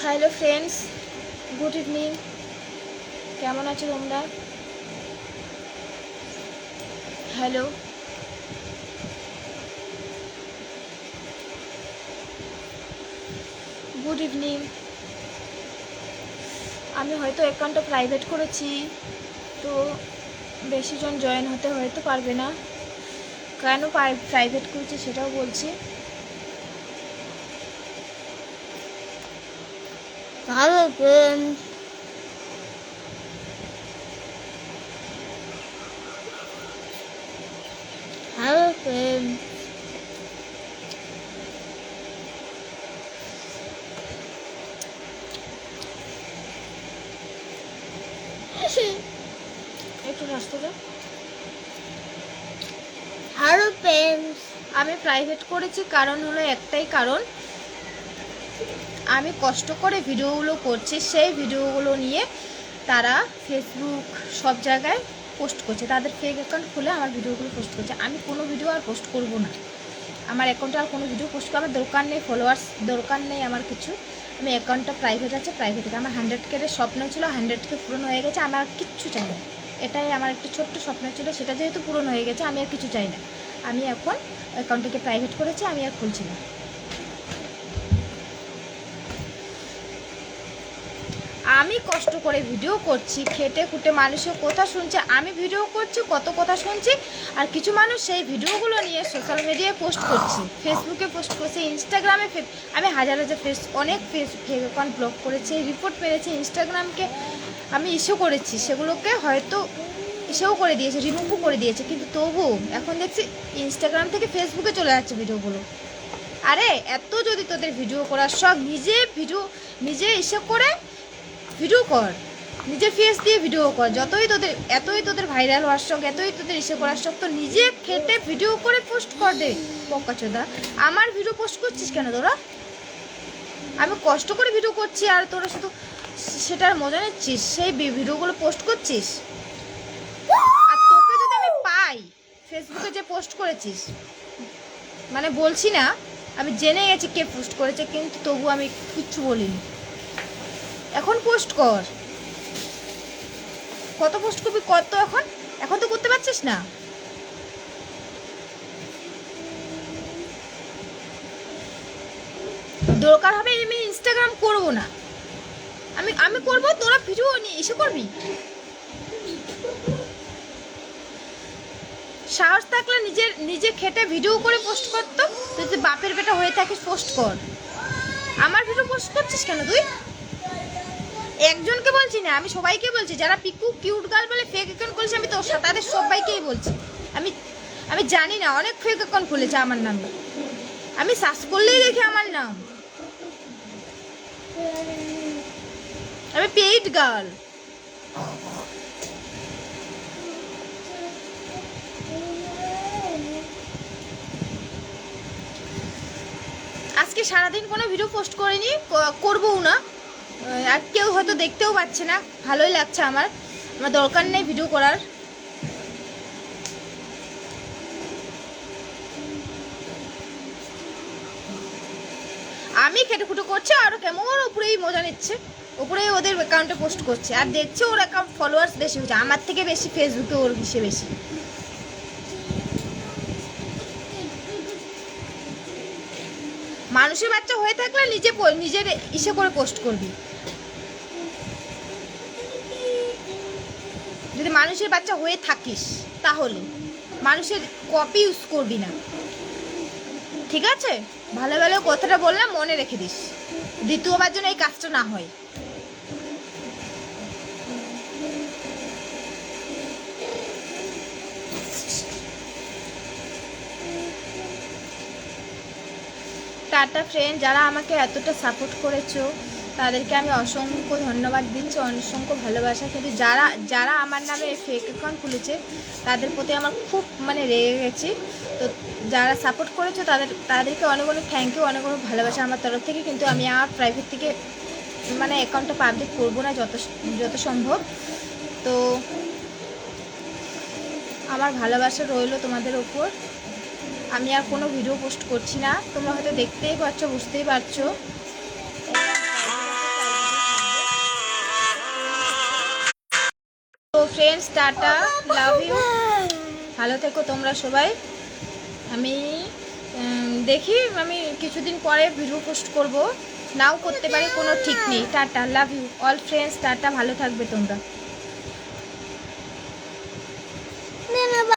Hello friends, good evening. কেমন আছো তোমরা? Hello, good evening. আমি হয়তো অ্যাকাউন্টটা প্রাইভেট করেছি, তো বেশিজন জয়েন হতে হয়তো পারবে না। কেন প্রাইভেট করেছি সেটাও বলছি। হ্যালো ফ্রেন্ডস, হ্যালো ফ্রেন্ডস, একটু রাস্তাটা হ্যালো ফ্রেন্ডস। আমি প্রাইভেট করেছি, কারণ হলো একটাই কারণ, আমি কষ্ট করে ভিডিওগুলো করছি, সেই ভিডিওগুলো নিয়ে তারা ফেসবুক সব জায়গায় পোস্ট করছে, তাদের ফেক অ্যাকাউন্ট খুলে আমার ভিডিওগুলো পোস্ট করছে। আমি কোনো ভিডিও আর পোস্ট করব না, আমার অ্যাকাউন্টে আর কোনো ভিডিও পোস্ট করার দরকার নেই, ফলোয়ার্স দরকার নেই আমার কিছু। আমি অ্যাকাউন্টটা প্রাইভেট আছে, প্রাইভেট আছে। আমার 100K স্বপ্ন ছিল, 100K পূরণ হয়ে গেছে, আমার কিচ্ছু চাই না। এটাই আমার একটা ছোট্ট স্বপ্ন ছিল, সেটা যেহেতু পূরণ হয়ে গেছে, আমি আর কিছু চাই না। আমি এখন অ্যাকাউন্টটাকে প্রাইভেট করেছি, আমি আর খুলছি না। আমি কষ্ট করে ভিডিও করছি, খেটে খুঁটে মানুষের কথা শুনছে, আমি ভিডিও করছি, কত কথা শুনছি, আর কিছু মানুষ সেই ভিডিওগুলো নিয়ে সোশ্যাল মিডিয়ায় পোস্ট করছি, ফেসবুকে পোস্ট করছে, ইনস্টাগ্রামে। আমি হাজার হাজার অনেক ফেক অ্যাকাউন্ট ব্লক করেছি, রিপোর্ট পেরেছি, ইনস্টাগ্রামকে আমি ইস্যু করেছি, সেগুলোকে হয়তো ইস্যুও করে দিয়েছে, রিমুভও করে দিয়েছে, কিন্তু তবু এখন দেখছি ইনস্টাগ্রাম থেকে ফেসবুকে চলে যাচ্ছে ভিডিওগুলো। আরে এত যদি তোদের ভিডিও করার শখ, নিজে ইস্যু করে ভিডিও কর, নিজের ফেস দিয়ে ভিডিও কর। এতই তোদের ভাইরাল হওয়ার শখ, এতই তোদের ইসে করার শখ, তো নিজে খেটে ভিডিও করে পোস্ট কর দে। বক্কাচোদা, আমার ভিডিও পোস্ট করছিস কেন তোরা? আমি কষ্ট করে ভিডিও করছি আর তোরা শুধু সেটার মজা নিচ্ছিস, সেই ভিডিওগুলো পোস্ট করছিস। আর তোকে যদি আমি পাই ফেসবুকে যে পোস্ট করেছিস, মানে বলছি না, আমি জেনে গেছি কে পোস্ট করেছে, কিন্তু তবু আমি কিচ্ছু বলিনি। এখন পোস্ট কর, কত পোস্ট করবি কত? এখন তো করতে পারছিস না। দরকার হবে আমি ইনস্টাগ্রাম করব না, আমি করব, তোরা ভিডিও নিয়ে এসে করবি। সাহস থাকলে নিজে খেটে ভিডিও করে পোস্ট করতো। তুই বাপের বেটা হয়ে থাকিস, পোস্ট কর। আমার ভিডিও পোস্ট করছিস কেন তুই? একজনকে বলছি না, আমি সবাইকে বলছি, যারা পিকু কিউট গার্ল বলে ফেক অ্যাকাউন্ট করেছে, আমি তো তাদের সবাইকেই বলছি। আমি আমি জানি না, অনেক ফেক অ্যাকাউন্ট খুলেছে আমার নামে, আমি সার্চ করলেই দেখি আমার নাম। আমি পেইড গার্ল। আজকে সারাদিন কোনো ভিডিও পোস্ট করিনি, করবও না। আর কেউ হয়তো দেখতেও পাচ্ছে না, ভালোই লাগছে আমার দরকার নেই ভিডিও করার। আমি খেটেখুটো করছি আর কেমন উপরেই মজা নিচ্ছে, উপরেই ওদের অ্যাকাউন্টে পোস্ট করছে, আর দেখছে ওর অ্যাকাউন্ট ফলোয়ার্স বেশি হচ্ছে আমার থেকে বেশি, ফেসবুকে ওর বেশি। মানুষের বাচ্চা হয়ে থাকলে নিজের ইসে করে পোস্ট করবি। যদি মানুষের বাচ্চা হয়ে থাকিস তাহলে মানুষের কপি ইউজ করবি না, ঠিক আছে? ভালো ভালো কথাটা বললাম, মনে রেখে দিস, দ্বিতীয়বার যেন এই কাজটা না হয়। টাটা ফ্রেন্ড, যারা আমাকে এতটা সাপোর্ট করেছো তাদেরকে আমি অসংখ্য ধন্যবাদ দিচ্ছি, অসংখ্য ভালোবাসা। কিন্তু যারা আমার নামে ফেক অ্যাকাউন্ট খুলেছে তাদের প্রতি আমার খুব রেগে গেছি। তো যারা সাপোর্ট করেছো তাদেরকে অনেক অনেক থ্যাংক ইউ, অনেক অনেক ভালোবাসা আমার তরফ থেকে। কিন্তু আমি আর প্রাইভেট থেকে অ্যাকাউন্টটা পাবলিক করবো না যত সম্ভব। তো আমার ভালোবাসা রইলো তোমাদের ওপর। আমি আর কোনো ভিডিও পোস্ট করছি না, তোমরা হয়তো দেখতেই পাচ্ছ, বুঝতেই পারছো। Friends, tata, love you. ভালো থেকো তোমরা সবাই। আমি দেখি আমি কিছুদিন পরে ভিডিও পোস্ট করব, নাও করতে পারি, কোনো ঠিক নেই। Tata, love you all friends, tata, ভালো থাকবে তোমরা।